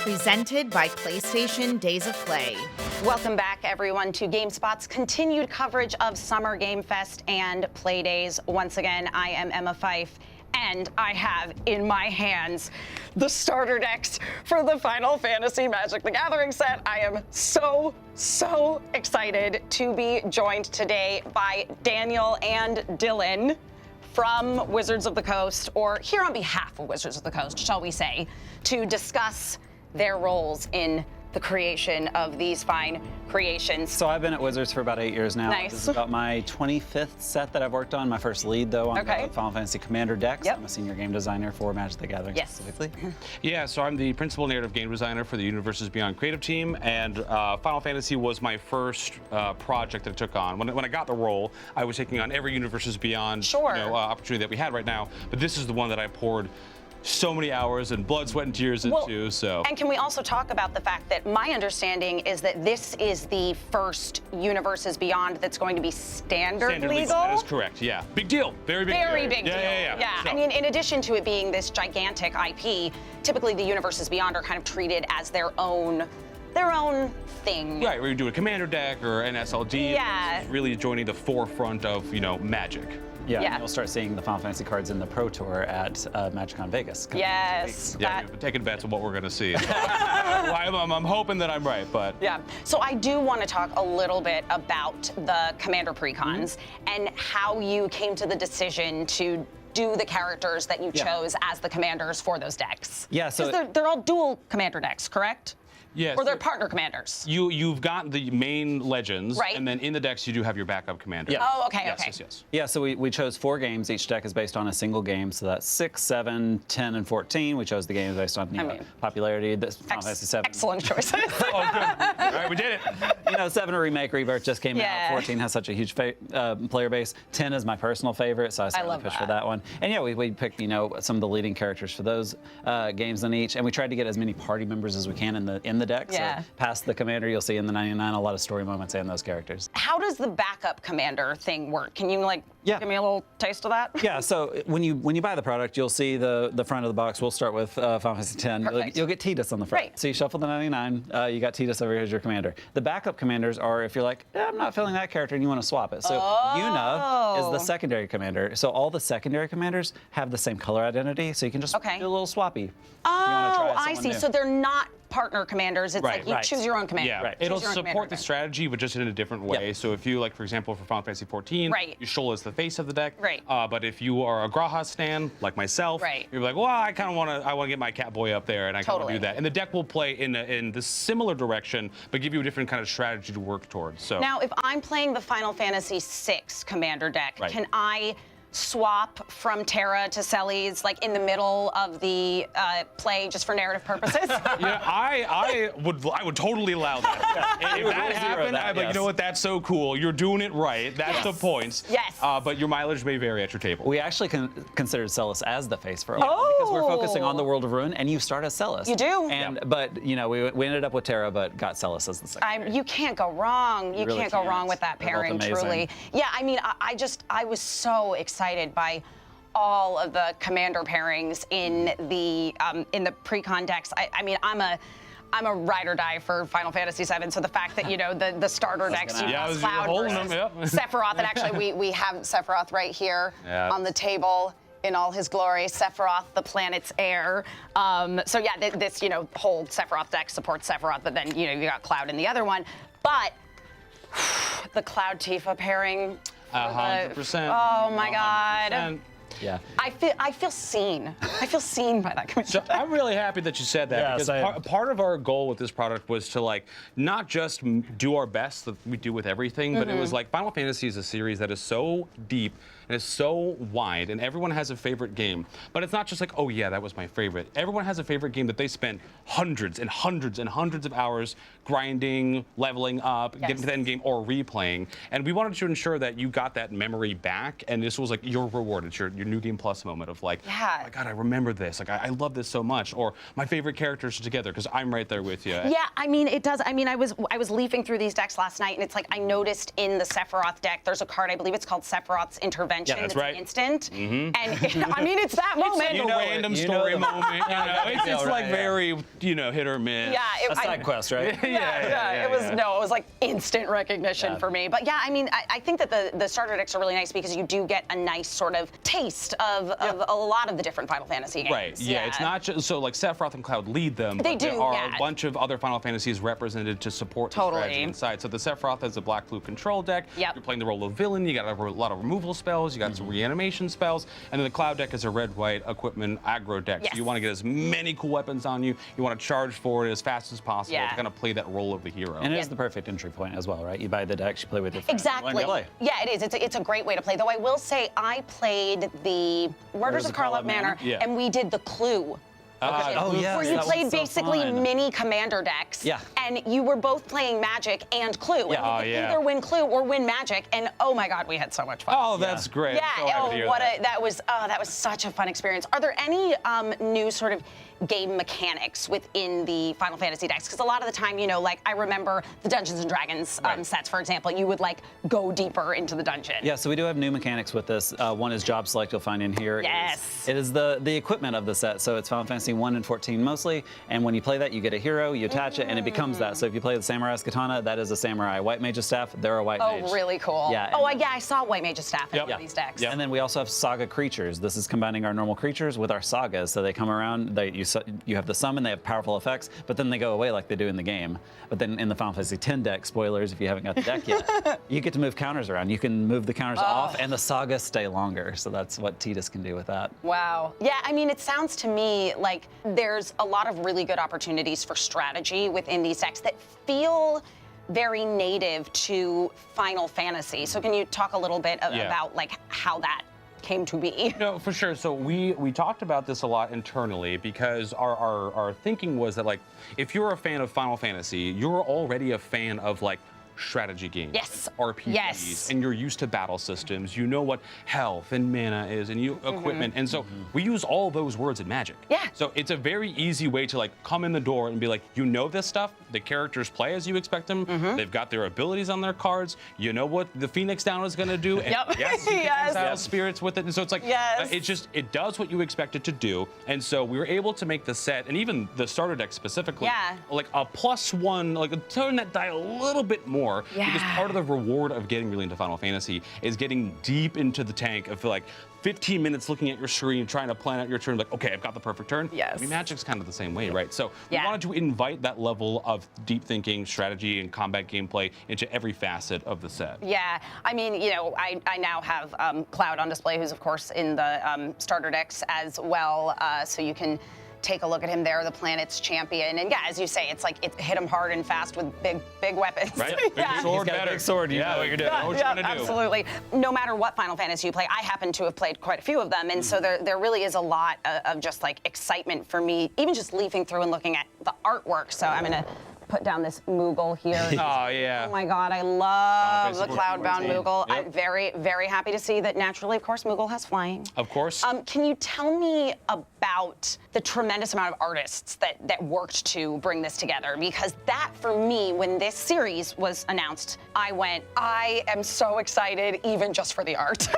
Presented by PlayStation Days of Play. Welcome back, everyone, to GameSpot's continued coverage of Summer Game Fest and Play Days. Once again, I am Emma Fife, and I have in my hands the starter decks for the Final Fantasy Magic the Gathering set. I am so excited to be joined today by Daniel and Dillon from Wizards of the Coast, or here on behalf of Wizards of the Coast, shall we say, to discuss their roles in the creation of these fine creations. So I've been at Wizards for about 8 years now. Nice. This is about my 25th set that I've worked on. My first lead, though, on the Final Fantasy Commander decks. Yep. I'm a senior game designer for Magic the Gathering specifically. Yeah, so I'm the principal narrative game designer for the Universes Beyond creative team, and Final Fantasy was my first project that I took on. When I got the role, I was taking on every Universes Beyond opportunity that we had right now, but this is the one that I poured so many hours and blood, sweat, and tears into. And can we also talk about the fact that my understanding is that this is the first Universes Beyond that's going to be standard legal? That is correct, yeah. Big deal, very big deal. Very big deal. Yeah. So, I mean, in addition to it being this gigantic IP, typically the Universes Beyond are kind of treated as their own thing. Right, where you do a commander deck or an SLD. Yeah. It's really joining the forefront of, Magic. Yeah, and you'll start seeing the Final Fantasy cards in the Pro Tour at MagicCon Vegas. Yes. Yeah, we've been taking bets on what we're going to see. So I'm hoping that I'm right, but. Yeah, so I do want to talk a little bit about the Commander Precons and how you came to the decision to do the characters that you chose as the commanders for those decks. Yeah, so they're all dual commander decks, correct? Yes. Or they're partner commanders. You've got the main legends, right, and then in the decks you do have your backup commander. Yeah. Oh, okay, Yes. Yeah, so we chose 4 games. Each deck is based on a single game, so that's 6, 7, 10, and 14. We chose the games based on popularity. This Final Fantasy 7. Excellent choices. Oh, good. All right, we did it. 7 a remake, Rebirth just came out. 14 has such a huge player base. 10 is my personal favorite, so I started to push for that one. And yeah, we picked some of the leading characters for those games in each, and we tried to get as many party members as we can in the deck. Yeah. So past the commander, you'll see in the 99 a lot of story moments and those characters. How does the backup commander thing work? Can you give me a little taste of that? Yeah. So when you buy the product, you'll see the front of the box. We'll start with Final Fantasy 10. You'll get Tidus on the front. Right. So you shuffle the 99. You got Tidus over here as your commander. The backup commanders are if you're like, I'm not feeling that character and you want to swap it. So Yuna is the secondary commander. So all the secondary commanders have the same color identity. So you can just do a little swappy. Oh, I see. So they're not partner commanders. It's like you choose your own commander. Yeah, it'll support the strategy, but just in a different way. Yep. So if you, for example, for Final Fantasy 14, you Shoal as the face of the deck. Right. But if you are a Graha stan, like myself, you're like, well, I kind of want to get my Catboy up there, and I kind of do that. And the deck will play in the similar direction, but give you a different kind of strategy to work towards. So now, if I'm playing the Final Fantasy VI commander deck, can I swap from Terra to Celes in the middle of the play just for narrative purposes? Yeah, I would totally allow that. If that happened, I'd be like, you know what, that's so cool. You're doing it right. That's the points. Yes. But your mileage may vary at your table. We actually considered Celes as the face for a while because we're focusing on the World of Ruin, and you start as Celes. You do. But we ended up with Terra, but got Celes as the second. You can't go wrong. You can't go wrong with that pairing, truly. Yeah, I mean, I was so excited by all of the commander pairings in the pre-con decks. I mean, I'm a ride or die for Final Fantasy VII, so the fact that the starter decks, Cloud versus Sephiroth, and actually we have Sephiroth right here on the table in all his glory. Sephiroth, the planet's heir. So yeah, this whole Sephiroth deck supports Sephiroth, but then you got Cloud in the other one. But the Cloud Tifa pairing. 100%. Oh my 100%. God. Yeah. I feel seen. I feel seen by that commission. So I'm really happy that you said that because part of our goal with this product was to not just do our best that we do with everything, but it was Final Fantasy is a series that is so deep and is so wide, and everyone has a favorite game. But it's not just oh yeah, that was my favorite. Everyone has a favorite game that they spent hundreds and hundreds and hundreds of hours grinding, leveling up, getting to the end game, or replaying. And we wanted to ensure that you got that memory back, and this was your reward. It's your New Game Plus moment of like, yeah. oh my God, I remember this. Like, I love this so much. Or my favorite characters are together because I'm right there with you. Yeah, I mean, it does. I mean, I was leafing through these decks last night, and it's like I noticed in the Sephiroth deck, there's a card, I believe it's called Sephiroth's Intervention. Yeah, that's right. Instant. And I mean, it's that moment. It's like a random story moment. It's like very, hit or miss. Yeah, a side quest, right? It was like instant recognition for me. But yeah, I mean, I think that the starter decks are really nice because you do get a nice sort of taste of a lot of the different Final Fantasy games. Right. Yeah, it's not just so like Sephiroth and Cloud lead them. They do. There are a bunch of other Final Fantasies represented to support the strategy inside. So the Sephiroth has a black-blue control deck. Yep. You're playing the role of villain. You got a lot of removal spells. You got some reanimation spells. And then the Cloud deck is a red-white equipment aggro deck. Yes. So you want to get as many cool weapons on you. You want to charge forward as fast as possible to Yeah. kind of play that role of the hero. And it is the perfect entry point as well, right? You buy the decks, you play with your friends. Exactly. Yeah, it is. It's a great way to play. Though I will say I played the Murders of Karlov Manor, and we did the Clue. Where you played basically mini commander decks, and you were both playing Magic and Clue. Yeah. And you could either win Clue or win Magic, and oh my God, we had so much fun. Oh, that's great. Yeah, that was such a fun experience. Are there any new sort of game mechanics within the Final Fantasy decks? Because a lot of the time, like I remember the Dungeons and Dragons sets, for example, you would like go deeper into the dungeon. Yeah, so we do have new mechanics with this. One is Job Select, you'll find in here. Yes. It is the equipment of the set. So it's Final Fantasy 1 and 14 mostly. And when you play that, you get a hero, you attach it, and it becomes that. So if you play the Samurai's Katana, that is a Samurai. White Mage's Staff, they're a White Mage. Oh, really cool. Yeah. I saw White Mage's Staff in one of these decks. And then we also have Saga creatures. This is combining our normal creatures with our sagas. So they come around, you have the summon, they have powerful effects, but then they go away like they do in the game. But then in the Final Fantasy X deck, spoilers if you haven't got the deck yet, you get to move counters around. You can move the counters off, and the sagas stay longer. So that's what Tidus can do with that. Wow. Yeah, I mean, it sounds to me like there's a lot of really good opportunities for strategy within these decks that feel very native to Final Fantasy. So can you talk a little bit about like how that came to be? No, for sure. So we talked about this a lot internally because our thinking was that like if you're a fan of Final Fantasy, you're already a fan of like strategy games, RPGs, and you're used to battle systems. You know what health and mana is, and equipment, and so we use all those words in Magic. Yeah. So it's a very easy way to like come in the door and be like, you know this stuff. The characters play as you expect them. They've got their abilities on their cards. You know what the Phoenix Down is going to do. And yes, you can exile spirits with it. And so it's like it does what you expect it to do. And so we were able to make the set and even the starter deck specifically like a +1, like turn that die a little bit more. Because part of the reward of getting really into Final Fantasy is getting deep into the tank of like 15 minutes looking at your screen, trying to plan out your turn, like, okay, I've got the perfect turn. Yes. I mean, Magic's kind of the same way, right? So we wanted to invite that level of deep thinking, strategy, and combat gameplay into every facet of the set. Yeah, I mean, I now have Cloud on display, who's of course in the starter decks as well, so you can take a look at him there, the planet's champion. And yeah, as you say, it's like it hit him hard and fast with big weapons. Right? Big sword, He's got a big sword. You know what you're doing. Know what you're gonna do. Absolutely. No matter what Final Fantasy you play, I happen to have played quite a few of them, and so there really is a lot of just like excitement for me, even just leafing through and looking at the artwork. So I'm gonna put down this Moogle here. Oh, yeah. Oh my God, I love the Cloudbound Moogle. Yep. I'm very, very happy to see that naturally, of course, Moogle has flying. Of course. Can you tell me about the tremendous amount of artists that worked to bring this together? Because that, for me, when this series was announced, I am so excited, even just for the art.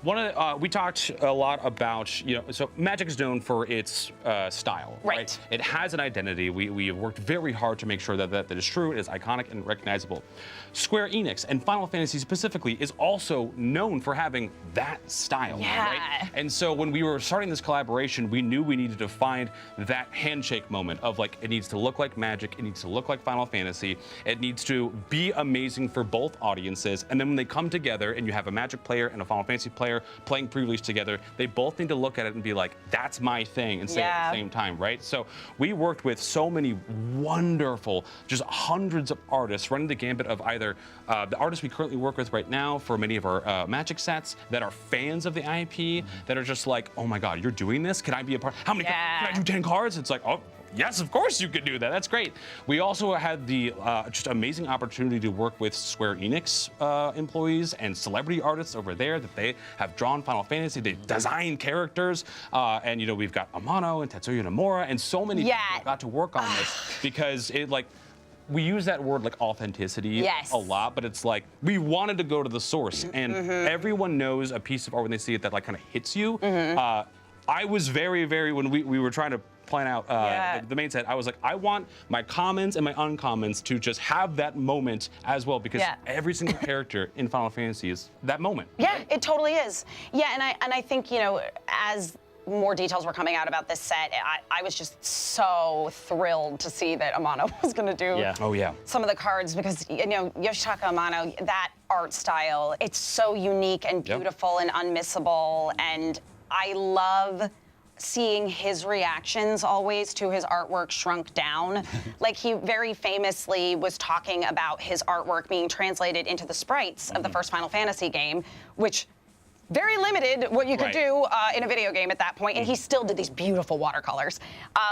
We talked a lot about, so Magic is known for its style, right? It has an identity. We have worked very hard to make sure that is true. It is iconic and recognizable. Square Enix and Final Fantasy specifically is also known for having that style, right? And so when we were starting this collaboration, we knew we needed to find that handshake moment of like, it needs to look like Magic, it needs to look like Final Fantasy, it needs to be amazing for both audiences, and then when they come together and you have a Magic player and a Final Fantasy player playing pre-release together, they both need to look at it and be like, that's my thing, and say it at the same time, right? So we worked with so many wonderful, just hundreds of artists running the gambit of either the artists we currently work with right now for many of our Magic sets that are fans of the IP, that are just like, oh my God, you're doing this? Can I be a part? How many? Can I do 10 cards? It's like, oh, yes, of course you could do that. That's great. We also had the just amazing opportunity to work with Square Enix employees and celebrity artists over there that they have drawn Final Fantasy. They've designed characters, and you know we've got Amano and Tetsuya Nomura and so many people got to work on this because it like. We use that word like authenticity a lot, but it's like we wanted to go to the source, and everyone knows a piece of art when they see it that like kind of hits you. I was very, when we were trying to plan out the main set, I was like, I want my commons and my uncommons to just have that moment as well, because every single character in Final Fantasy is that moment. Yeah, it totally is. Yeah, and I think, you know, as more details were coming out about this set, I was just so thrilled to see that Amano was going to do some of the cards, because, you know, Yoshitaka Amano, that art style, it's so unique and beautiful and unmissable, and I love seeing his reactions always to his artwork shrunk down. Like, he very famously was talking about his artwork being translated into the sprites of the first Final Fantasy game, which very limited what you could do in a video game at that point, and he still did these beautiful watercolors.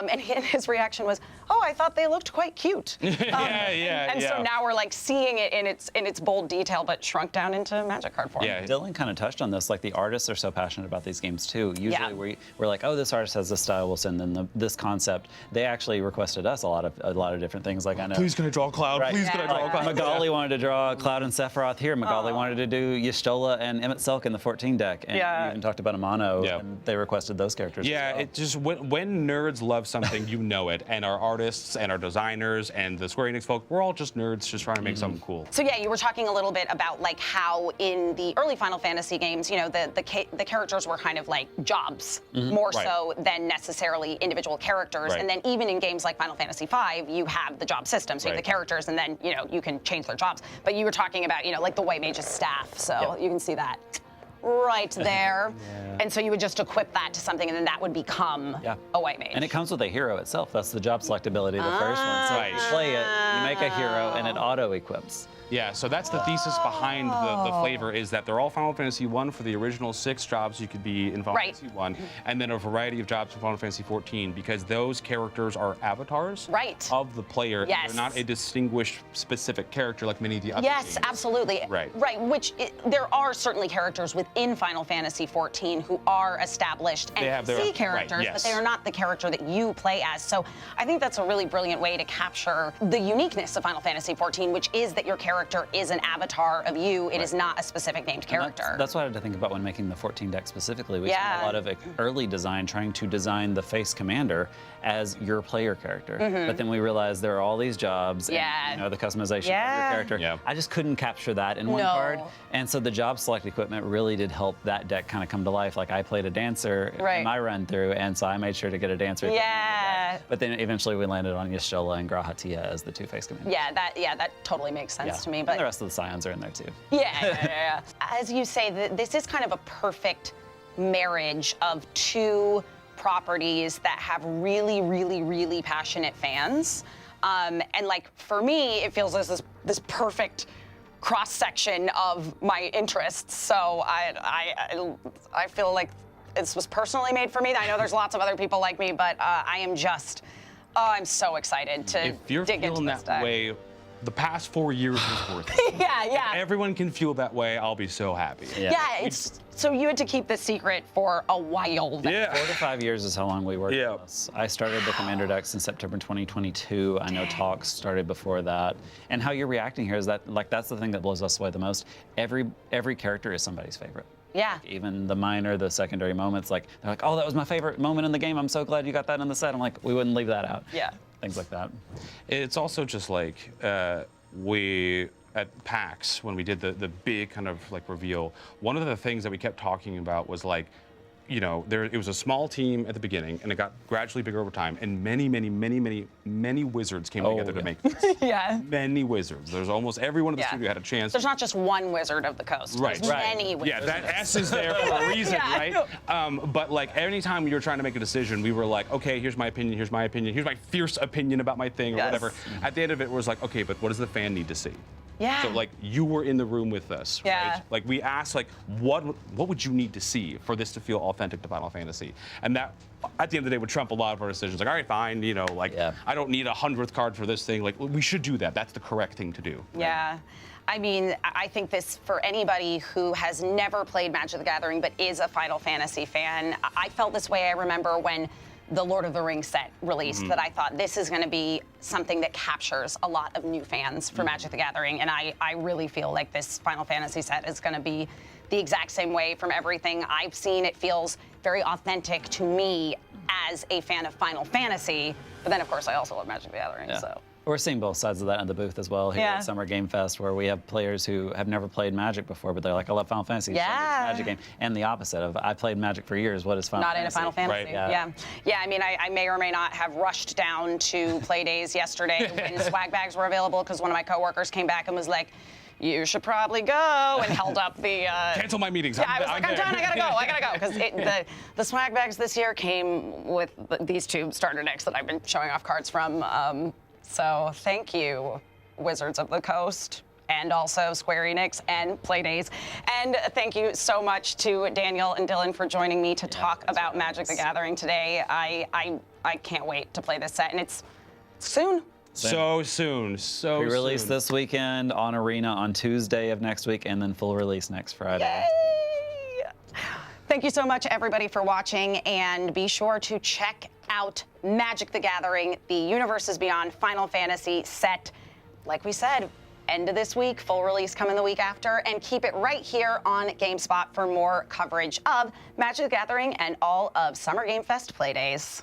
And his reaction was, "Oh, I thought they looked quite cute." And so now we're like seeing it in its bold detail, but shrunk down into Magic card form. Yeah, Dillon kind of touched on this. Like, the artists are so passionate about these games too. Usually we're like, oh, this artist has this style, we'll send them this concept. They actually requested us a lot of different things. Like, I know. Please, can I draw Cloud? Please, can I draw Cloud? Magali wanted to draw Cloud and Sephiroth here. Magali wanted to do Y'shtola and Emmett Selk in the 14 deck. And we even talked about Amano, and they requested those characters. Yeah, as well. it just when nerds love something, you know it. And our artists and our designers and the Square Enix folk, we're all just nerds just trying to make something cool. So yeah, you were talking a little bit about like how in the early Final Fantasy games, you know, the characters were kind of like jobs, more so than necessarily individual characters. And then even in games like Final Fantasy V, you have the job system. So you have the characters, and then, you know, you can change their jobs. But you were talking about, you know, like the White Mage's staff. So you can see that right there. And so you would just equip that to something, and then that would become a White Mage. And it comes with a hero itself. That's the job selectability, the first one. So you play it, you make a hero, and it auto-equips. Yeah, so that's the thesis behind the flavor, is that they're all Final Fantasy 1 for the original 6 jobs you could be in Final Fantasy 1, and then a variety of jobs in Final Fantasy 14, because those characters are avatars of the player. Yes. They're not a distinguished specific character like many of the other games. Absolutely. Right. Which there are certainly characters within Final Fantasy 14 who are established NPC characters, but they are not the character that you play as. So I think that's a really brilliant way to capture the uniqueness of Final Fantasy 14, which is that your character is an avatar of you. It is not a specific named character. That's what I had to think about when making the 14 deck specifically. We spent a lot of early design trying to design the face commander as your player character. But then we realized there are all these jobs and, you know, the customization of your character. I just couldn't capture that in one card. And so the job select equipment really did help that deck kind of come to life. Like, I played a dancer in my run through, and so I made sure to get a dancer. But then eventually we landed on Y'shtola and Grahatia as the two face commanders. That totally makes sense to me. But and the rest of the Scions are in there too. As you say, this is kind of a perfect marriage of two properties that have really, really, really passionate fans. And like, for me, it feels as this perfect cross section of my interests. So I feel like this was personally made for me. I know there's lots of other people like me, but I am just, I'm so excited to dig into this deck. If you're feeling that way, the past 4 years is worth it. If everyone can feel that way, I'll be so happy. So you had to keep this secret for a while. 4 to 5 years is how long we worked on this. I started the Commander decks in September 2022. I know talks started before that. And how you're reacting here is that, like, that's the thing that blows us away the most. Every character is somebody's favorite. Even the minor, the secondary moments, like, they're like, oh, that was my favorite moment in the game. I'm so glad you got that in the set. I'm like, we wouldn't leave that out. Things like that. It's also just like, we at PAX, when we did the big kind of like reveal, one of the things that we kept talking about was like, you know, it was a small team at the beginning, and it got gradually bigger over time, and many wizards came together to make this. Many wizards. There's almost everyone in the studio had a chance. There's not just one Wizard of the Coast. There's many wizards. Yeah, that S is there for a reason, right? But like, anytime we were trying to make a decision, we were like, okay, here's my opinion, here's my opinion, here's my fierce opinion about my thing, or whatever. At the end of it, it was like, okay, but what does the fan need to see? Yeah. So like you were in the room with us, Yeah. right? Like we asked like what would you need to see for this to feel authentic to Final Fantasy? And that at the end of the day would trump a lot of our decisions. Like, all right, fine, you know, like I don't need a 100th card for this thing. Like we should do that. That's the correct thing to do. Right? Yeah. I mean, I think this, for anybody who has never played Magic the Gathering but is a Final Fantasy fan, I felt this way. I remember when the Lord of the Rings set released, that I thought this is going to be something that captures a lot of new fans for Magic the Gathering. And I really feel like this Final Fantasy set is going to be the exact same way. From everything I've seen, it feels very authentic to me as a fan of Final Fantasy. But then, of course, I also love Magic the Gathering, so. We're seeing both sides of that in the booth as well here at Summer Game Fest, where we have players who have never played Magic before, but they're like, I love Final Fantasy. Yeah. So it's a Magic game. And the opposite of, I played Magic for years. What is Final Fantasy? Not into Final Fantasy. Right. Yeah. I mean, I may or may not have rushed down to play days yesterday when swag bags were available, because one of my coworkers came back and was like, you should probably go, and held up the... Cancel my meetings. Yeah, I was like, I'm done, I gotta go. Because the swag bags this year came with these two starter decks that I've been showing off cards from. So thank you, Wizards of the Coast, and also Square Enix and Playdays. And thank you so much to Daniel and Dillon for joining me to talk about Magic the Gathering today. I can't wait to play this set, and it's soon. So soon. Pre-release this weekend, on Arena on Tuesday of next week, and then full release next Friday. Yay! Thank you so much, everybody, for watching, and be sure to check out Magic the Gathering, the Universes Beyond Final Fantasy set. Like we said, end of this week, full release coming the week after, and keep it right here on GameSpot for more coverage of Magic the Gathering and all of Summer Game Fest Playdays.